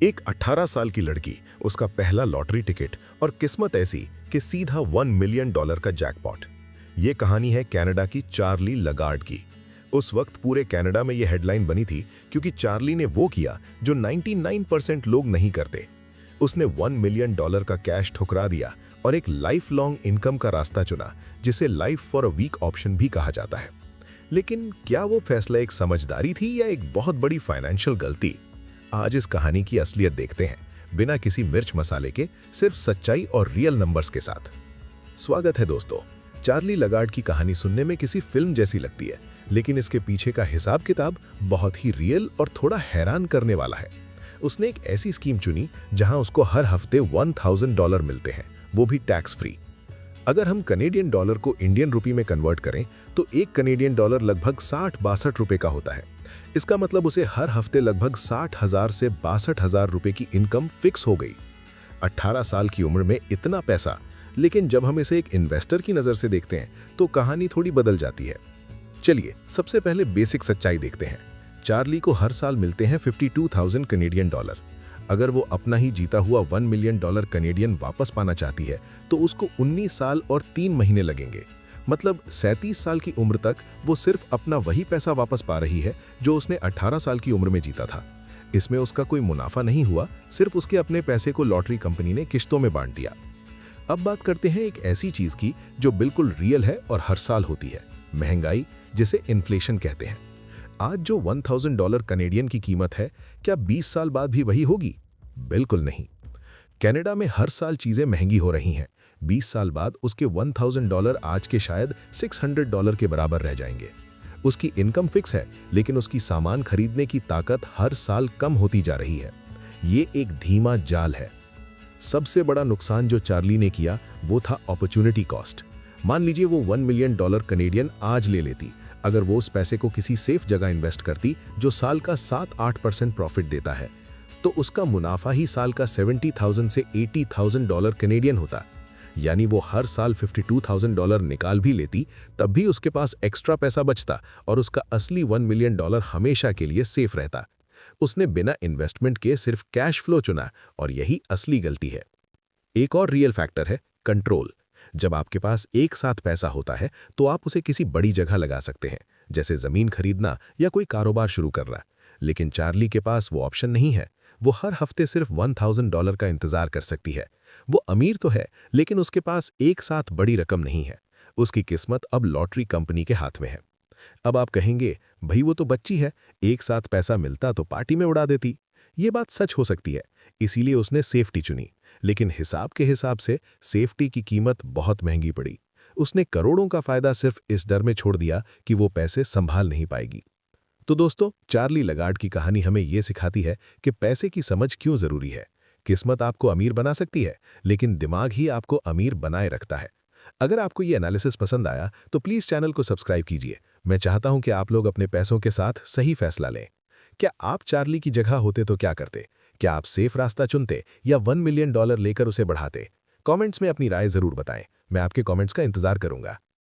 एक 18 साल की लड़की, उसका पहला लॉटरी टिकट और किस्मत ऐसी कि सीधा $1 मिलियन का जैकपॉट। ये कहानी है कनाडा की चार्ली लगार्ड की। उस वक्त पूरे कनाडा में ये हेडलाइन बनी थी क्योंकि चार्ली ने वो किया जो 99% लोग नहीं करते। उसने $1 मिलियन का कैश ठुकरा दिया और एक लाइफ लॉन्ग इनकम का रास्ता चुना, जिसे life for a week option भी कहा जाता है। लेकिन क्या वो फैसला एक समझदारी थी या एक बहुत बड़ी फाइनेंशियल गलती? आज इस कहानी की असलियत देखते हैं, बिना किसी मिर्च मसाले के, सिर्फ सच्चाई और रियल नंबर्स के साथ। स्वागत है दोस्तों। चार्ली लगार्ड की कहानी सुनने में किसी फिल्म जैसी लगती है, लेकिन इसके पीछे का हिसाब किताब बहुत ही रियल और थोड़ा हैरान करने वाला है। उसने एक ऐसी स्कीम चुनी जहां उसको हर हफ्ते $1000 मिलते हैं, वो भी टैक्स फ्री। अगर हम कनेडियन डॉलर को इंडियन रुपी में कन्वर्ट करें तो एक कनेडियन डॉलर लगभग 60-62 रुपए का होता है। इसका मतलब उसे हर हफ्ते लगभग 60,000 से 62,000 रुपए की इनकम फिक्स हो गई। 18 साल की उम्र में इतना पैसा। लेकिन जब हम इसे एक इन्वेस्टर की नज़र से देखते हैं तो कहानी थोड़ी बदल जाती है। चलिए सबसे पहले बेसिक सच्चाई देखते हैं। चार्ली को हर साल मिलते हैं 52,000 कनेडियन डॉलर। अगर वो अपना ही जीता हुआ $1 मिलियन कनेडियन वापस पाना चाहती है तो उसको 19 साल और 3 महीने लगेंगे। मतलब 37 साल की उम्र तक वो सिर्फ अपना वही पैसा वापस पा रही है जो उसने 18 साल की उम्र में जीता था। इसमें उसका कोई मुनाफा नहीं हुआ, सिर्फ उसके अपने पैसे को लॉटरी कंपनी ने किश्तों में बांट दिया। अब बात करते हैं एक ऐसी चीज की जो बिल्कुल रियल है और हर साल होती है, महंगाई, जिसे इन्फ्लेशन कहते हैं। आज जो $1000 कनेडियन की कीमत है, क्या 20 साल बाद भी वही होगी? बिल्कुल नहीं। कनाडा में हर साल चीजें महंगी हो रही हैं। 20 साल बाद उसके $1000 आज के शायद $600 के बराबर रह जाएंगे। उसकी इनकम फिक्स है, लेकिन उसकी सामान खरीदने की ताकत हर साल कम होती जा रही है। ये एक धीमा जाल है। सबसे बड़ा नुकसान जो चार्ली ने किया वो था अपॉर्चुनिटी कॉस्ट। मान लीजिए वो $1 मिलियन कनेडियन आज ले लेती। अगर वो उस पैसे को किसी सेफ जगह इन्वेस्ट करती जो साल का 7-8% प्रॉफिट देता है, तो उसका मुनाफा ही साल का $70,000 से $80,000 कनेडियन होता। यानी वो हर साल $52,000 निकाल भी लेती, तब भी उसके पास एक्स्ट्रा पैसा बचता और उसका असली $1 मिलियन हमेशा के लिए सेफ रहता। उसने बिना इन्वेस्टमेंट के सिर्फ कैश फ्लो चुना, और यही असली गलती है। एक और रियल फैक्टर है कंट्रोल। जब आपके पास एक साथ पैसा होता है तो आप उसे किसी बड़ी जगह लगा सकते हैं, जैसे जमीन खरीदना या कोई कारोबार शुरू करना। लेकिन चार्ली के पास वो ऑप्शन नहीं है। वो हर हफ्ते सिर्फ $1000 का इंतजार कर सकती है। वो अमीर तो है, लेकिन उसके पास एक साथ बड़ी रकम नहीं है। उसकी किस्मत अब लॉटरी कंपनी के हाथ में है। अब आप कहेंगे, भाई वो तो बच्ची है, एक साथ पैसा मिलता तो पार्टी में उड़ा देती। ये बात सच हो सकती है, इसीलिए उसने सेफ्टी चुनी। लेकिन हिसाब के हिसाब से सेफ्टी की कीमत बहुत महंगी पड़ी। उसने करोड़ों का फायदा सिर्फ इस डर में छोड़ दिया कि वो पैसे संभाल नहीं पाएगी। तो दोस्तों, चार्ली लगार्ड की कहानी हमें ये सिखाती है कि पैसे की समझ क्यों जरूरी है। किस्मत आपको अमीर बना सकती है, लेकिन दिमाग ही आपको अमीर बनाए रखता है। अगर आपको ये एनालिसिस पसंद आया तो प्लीज चैनल को सब्सक्राइब कीजिए। मैं चाहता हूं कि आप लोग अपने पैसों के साथ सही फैसला लें। क्या आप चार्ली की जगह होते तो क्या करते? क्या आप सेफ रास्ता चुनते या $1 मिलियन लेकर उसे बढ़ाते? कमेंट्स में अपनी राय जरूर बताएं। मैं आपके कमेंट्स का इंतजार करूंगा।